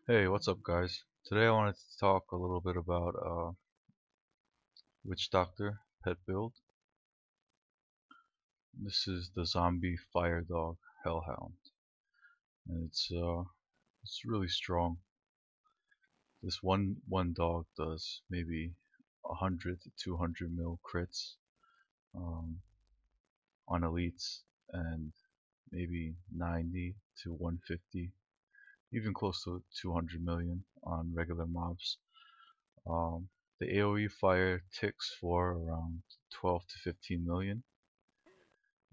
Hey, what's up, guys? Today I wanted to talk a little bit about Witch Doctor pet build. This is the zombie fire dog Hellhound, and it's really strong. This one dog does maybe 100 to 200 mil crits um, on elites, and maybe 90 to 150, even close to 200 million on regular mobs. Um, the AoE fire ticks for around 12 to 15 million,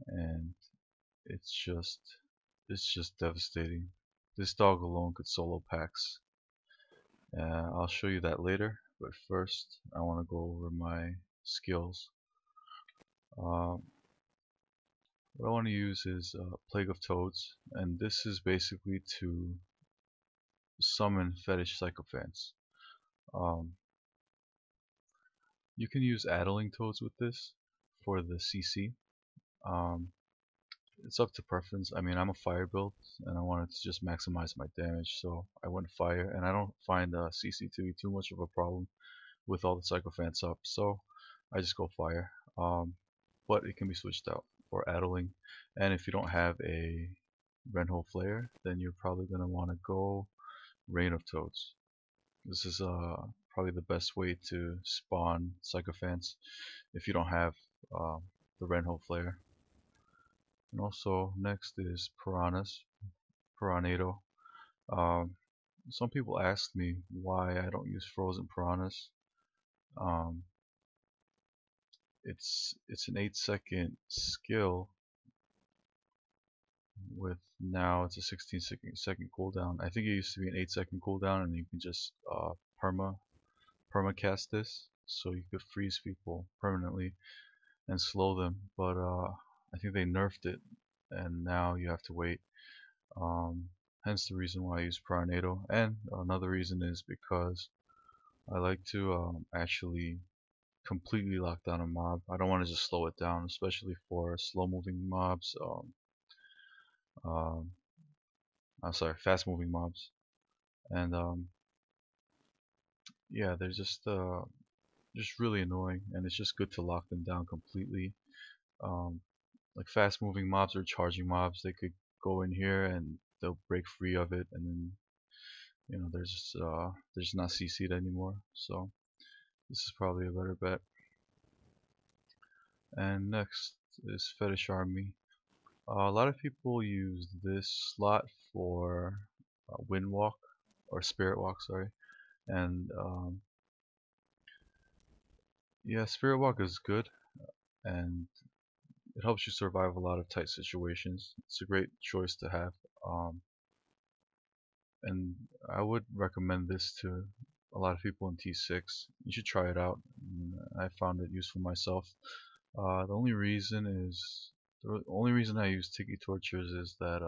and it's just it's just devastating. This dog alone could solo packs. I'll show you that later, but first I want to go over my skills. Um, what I want to use is Plague of Toads, and this is basically to summon fetish sycophants. Um, you can use Addling Toads with this for the CC. Um, it's up to preference. I mean, I'm a fire build, and I wanted to just maximize my damage, so I went fire, and I don't find CC to be too much of a problem with all the sycophants up, so I just go fire. But it can be switched out for Addling, and if you don't have a Renho Flare, then you're probably going to want to go Rain of Toads. This is probably the best way to spawn sycophants if you don't have the Renho Flare. And also next is Piranhas, Piranado. Um, some people ask me why I don't use frozen piranhas. Um, it's an 8-second skill with now it's a 16-second cooldown. I think it used to be an 8-second cooldown, and you can just perma cast this, so you could freeze people permanently and slow them. But I think they nerfed it, and now you have to wait. Um, Hence the reason why I use Piranado. And another reason is because I like to actually completely lock down a mob. I don't want to just slow it down, especially for slow moving mobs. Um, I'm sorry, fast moving mobs. And yeah, they're just really annoying, and it's just good to lock them down completely. Um, like fast moving mobs or charging mobs, they could go in here and they'll break free of it, and then they're just not CC'd anymore. So this is probably a better bet. And next is Fetish Army. A lot of people use this slot for Wind Walk or Spirit Walk, sorry. And yeah, Spirit Walk is good, and it helps you survive a lot of tight situations. It's a great choice to have, and I would recommend this to a lot of people in T6. You should try it out. I found it useful myself. The only reason I use Tiki Tortures is that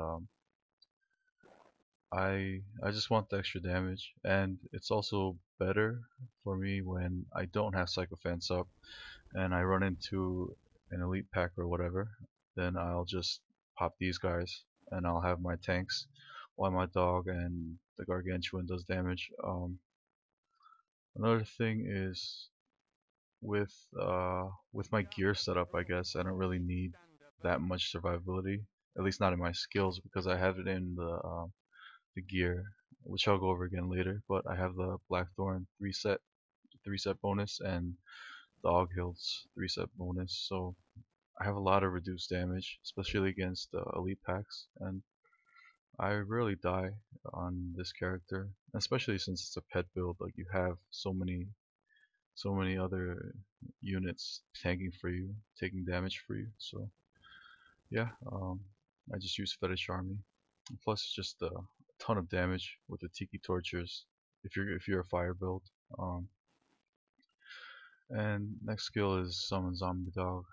I just want the extra damage, and it's also better for me when I don't have Sycophants up and I run into an elite pack or whatever. Then I'll just pop these guys, and I'll have my tanks while my dog and the Gargantuan does damage. Another thing is with my gear setup, I guess I don't really need that much survivability, at least not in my skills, because I have it in the gear, which I'll go over again later. But I have the Blackthorn 3 set bonus, and the Hills 3 set bonus, so I have a lot of reduced damage, especially against elite packs, and I rarely die on this character, especially since it's a pet build. Like, you have so many other units tanking for you, taking damage for you. So yeah, I just use Fetish Army. And plus, it's just a ton of damage with the Tiki Tortures if you're a fire build. Um, and next skill is Summon Zombie Dog.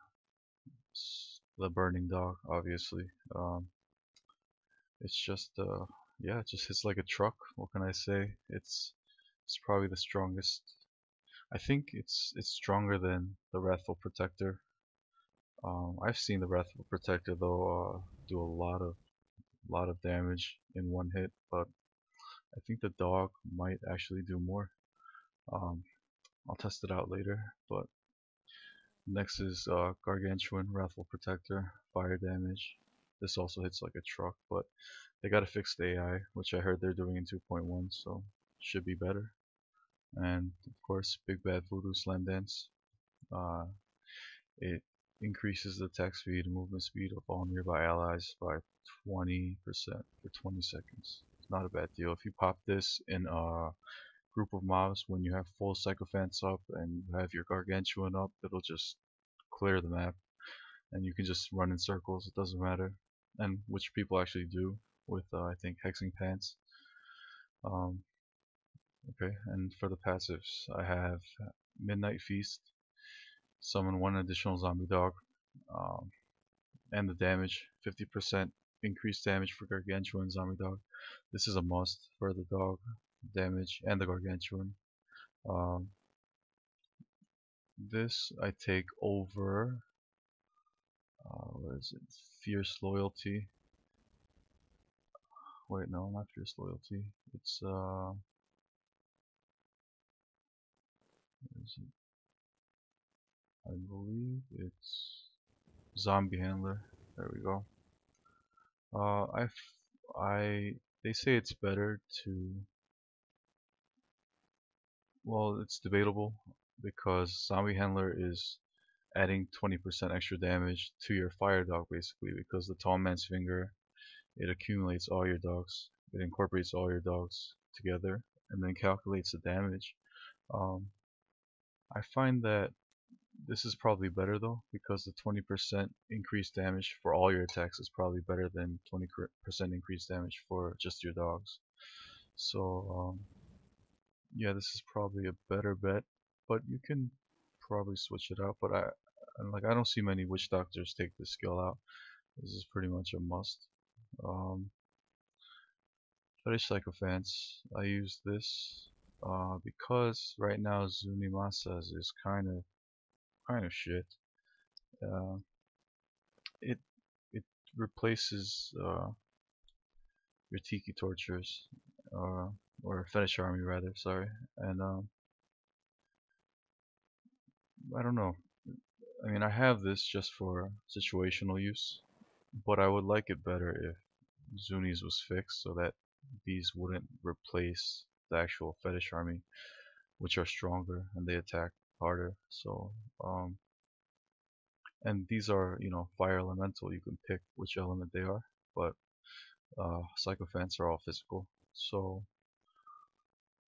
It's the Burning Dog, obviously. It's just yeah, it just hits like a truck. What can I say? It's probably the strongest. I think it's stronger than the Wrathful Protector. I've seen the Wrathful Protector though do a lot of damage in one hit, but I think the dog might actually do more. Um, I'll test it out later. But next is Gargantuan Wrathful Protector, fire damage. This also hits like a truck, but they gotta fix the AI, which I heard they're doing in 2.1, so should be better. And of course, Big Bad Voodoo Slam Dance. Uh, it increases the attack speed and movement speed of all nearby allies by 20% for 20 seconds. It's not a bad deal. If you pop this in a group of mobs when you have full Sycophants up and you have your Gargantuan up, it'll just clear the map and you can just run in circles, it doesn't matter. And which people actually do with I think Hexing Pants. Um, okay, and for the passives, I have Midnight Feast, summon one additional zombie dog, um, and the damage, 50% increased damage for Gargantuan zombie dog. This is a must for the dog damage and the Gargantuan. Um, this I take over, what is it, Fierce Loyalty. Wait, no, not Fierce Loyalty. It's, what is it? I believe it's Zombie Handler. There we go. Uh, I, they say it's better to, well, it's debatable because Zombie Handler is adding 20% extra damage to your fire dog basically because the tall man's finger, it accumulates all your dogs, it incorporates all your dogs together and then calculates the damage. um, I find that this is probably better though because the 20% increased damage for all your attacks is probably better than 20% increased damage for just your dogs. So yeah, this is probably a better bet, but you can probably switch it out. But I don't see many witch doctors take this skill out. This is pretty much a must. Fetish Sycophants, I use this because right now Zunimasa's is kind of shit. Uh, it it replaces your Tiki Tortures, uh, or Fetish Army rather. Sorry, and I don't know. I mean, I have this just for situational use, but I would like it better if Zuni's was fixed so that these wouldn't replace the actual Fetish Army, which are stronger and they attack harder. So, and these are, fire elemental. You can pick which element they are, but Sycophants are all physical. So,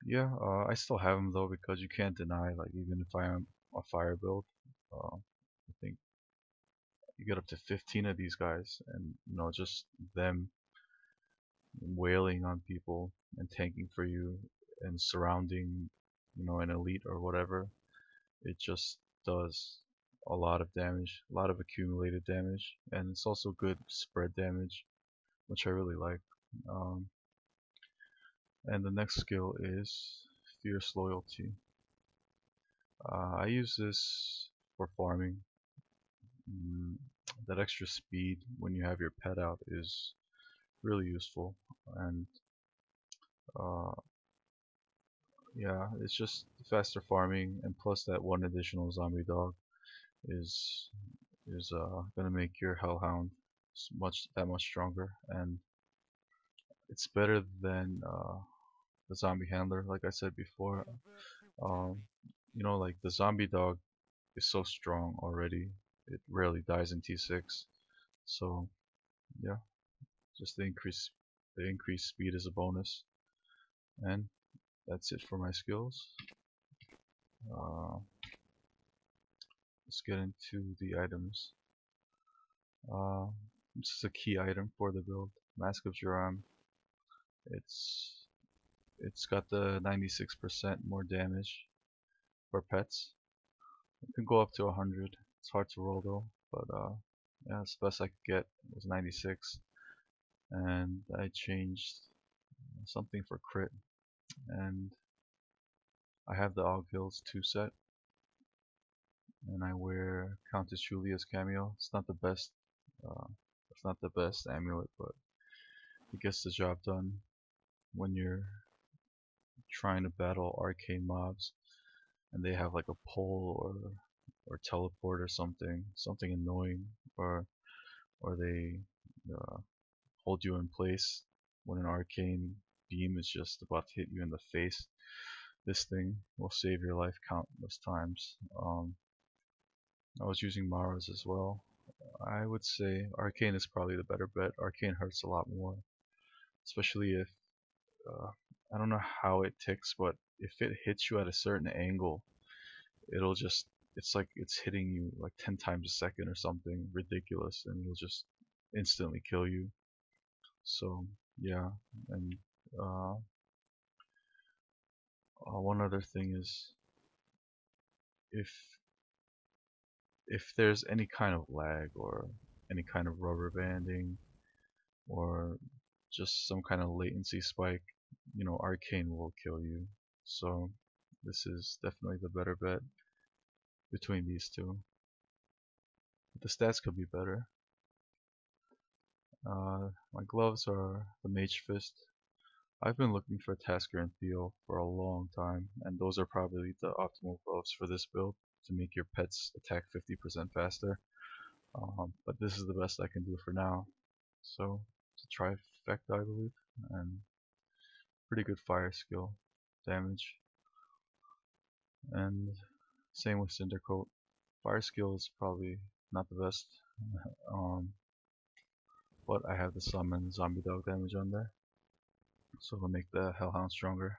yeah, I still have them though because you can't deny, like, even if I am a fire build, I think you get up to 15 of these guys, and just them wailing on people and tanking for you and surrounding, an elite or whatever. It just does a lot of damage, a lot of accumulated damage, and it's also good spread damage, which I really like. Um, and the next skill is Fierce Loyalty. I use this for farming. Mm, that extra speed when you have your pet out is really useful, and uh, yeah, it's just faster farming, and plus that one additional zombie dog is gonna make your Hellhound that much stronger, and it's better than the zombie handler, like I said before. Um, like the zombie dog is so strong already; it rarely dies in T6. So yeah, just the increased speed is a bonus, and that's it for my skills. Uh, let's get into the items. Uh, this is a key item for the build. Mask of Joram. It's it's got the 96% more damage for pets. It can go up to 100. It's hard to roll though, but yeah, it's the best I could get. It was 96, and I changed something for crit, and I have the Og Hills 2 set, and I wear Countess Julia's cameo. Uh, it's not the best amulet, but it gets the job done when you're trying to battle arcane mobs and they have like a pole or teleport or something annoying, or they uh, hold you in place when an arcane beam is just about to hit you in the face. This thing will save your life countless times. I was using Mara's as well. I would say Arcane is probably the better bet. Arcane hurts a lot more, especially if uh, I don't know how it ticks, but if it hits you at a certain angle, it'll just it's like it's hitting you like 10 times a second or something ridiculous, and it'll just instantly kill you. So yeah, and uh, one other thing is if there's any kind of lag or any kind of rubber banding or just some kind of latency spike, you know, Arcane will kill you. So this is definitely the better bet between these two. But the stats could be better. My gloves are the Mage Fist. I've been looking for Tasker and Theo for a long time, and those are probably the optimal gloves for this build to make your pets attack 50% faster. But this is the best I can do for now. So it's a trifecta, I believe, and pretty good fire skill damage. And same with Cindercoat. Fire skill is probably not the best, but I have the summon zombie dog damage on there, so it'll make the Hellhound stronger.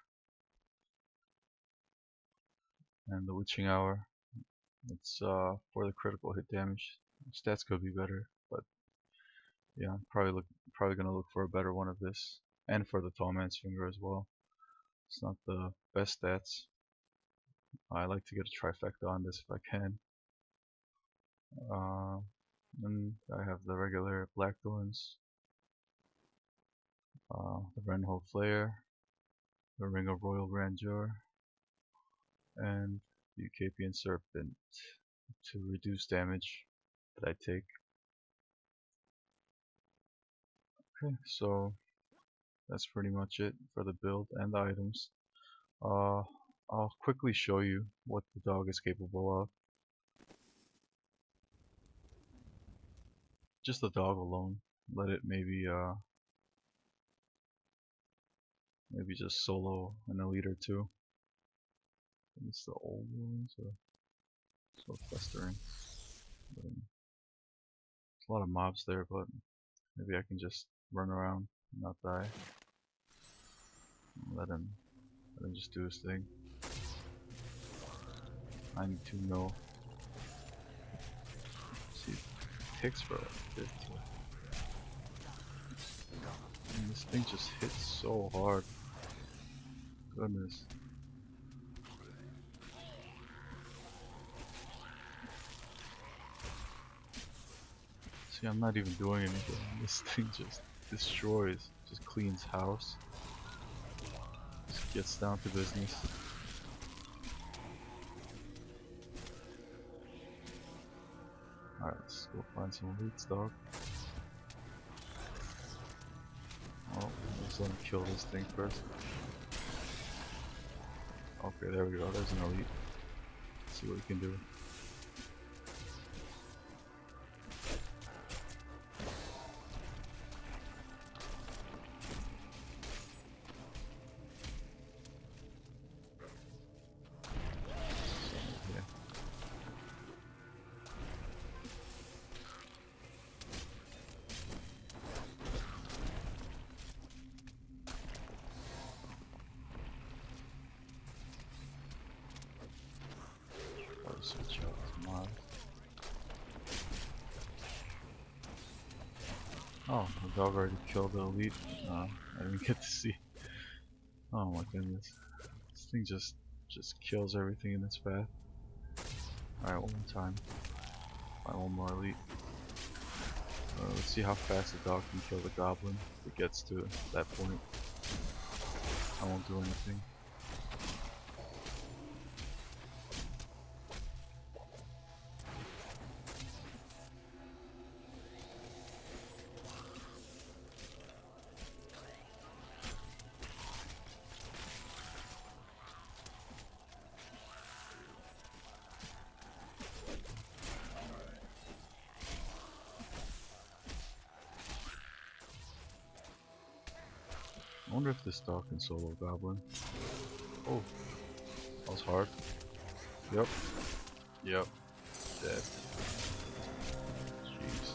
And the Witching Hour, it's for the critical hit damage. Stats could be better, but yeah, I'm probably gonna look for a better one of this, and for the Tall Man's Finger as well. It's not the best stats. I like to get a trifecta on this if I can. And I have the regular Blackthorns, the Renhold Flare, the Ring of Royal Grandeur, and the Ucapian Serpent to reduce damage that I take. Okay, so that's pretty much it for the build and the items. I'll quickly show you what the dog is capable of. Just the dog alone. Let it maybe just solo an elite or two. It's the old ones, so festering. There's a lot of mobs there, but maybe I can just run around and not die. Let him just do his thing. 92 mil. See, it ticks for like 50. And this thing just hits so hard. Goodness. See, I'm not even doing anything. This thing just destroys, just cleans house. Just gets down to business. Alright, let's go find some elites, dog. Oh, let's let him kill this thing first. Okay, there we go. There's an elite. Let's see what we can do. Switch out to mod. Oh, the dog already killed the elite. I didn't get to see. Oh my goodness. This thing just kills everything in its path. Alright, one more time. Find one more elite. Let's see how fast the dog can kill the goblin if it gets to that point. I won't do anything. I wonder if this dog can solo goblin. Oh, that was hard. Yep. Yep. Dead. Jeez.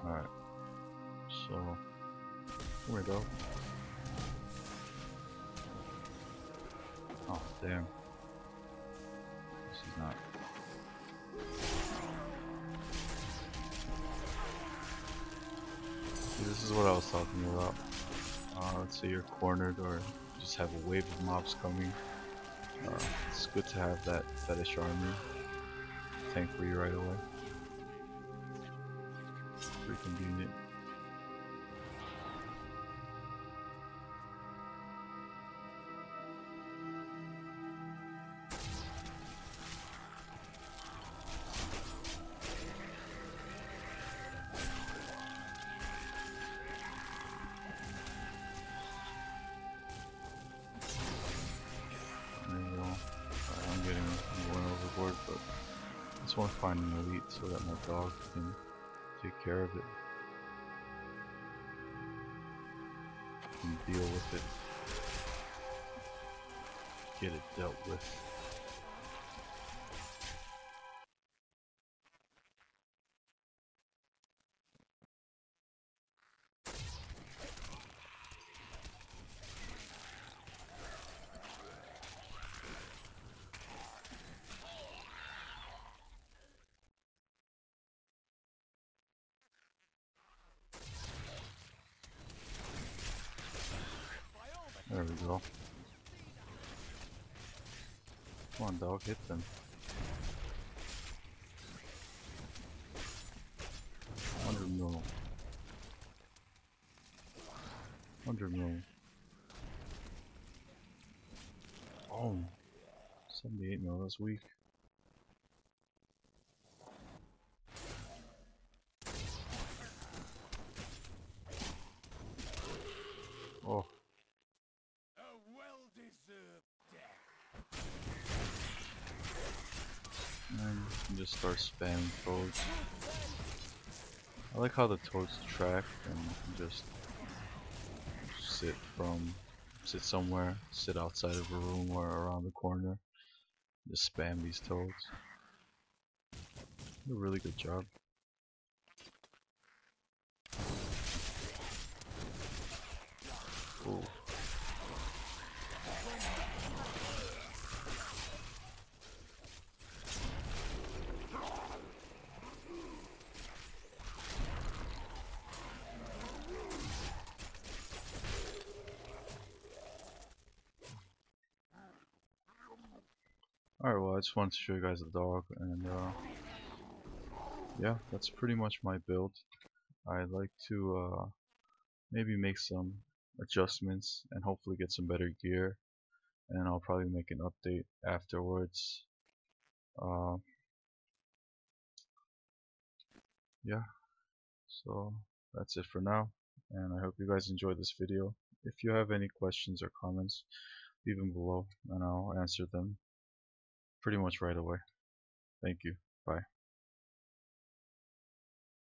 Alright. So, here we go. Oh, damn. This is not. See, this is what I was talking about. Let's say you're cornered or you just have a wave of mobs coming. It's good to have that fetish army tank for you right away. Pretty convenient. I'm going overboard, but I just want to find an elite so that my dog can take care of it and deal with it, get it dealt with. There we go. Come on, dog, hit them. 100 mil. 100 mil. Oh, 78 mil, that's weak. Oh. And you just start spamming toads. I like how the toads track and you can just sit somewhere, sit outside of a room or around the corner. Just spam these toads. Do a really good job. Ooh. Alright, well, I just wanted to show you guys the dog, and yeah, that's pretty much my build. I'd like to maybe make some adjustments and hopefully get some better gear, and I'll probably make an update afterwards. Uh, yeah, so that's it for now, and I hope you guys enjoyed this video. If you have any questions or comments, leave them below and I'll answer them pretty much right away. Thank you. Bye.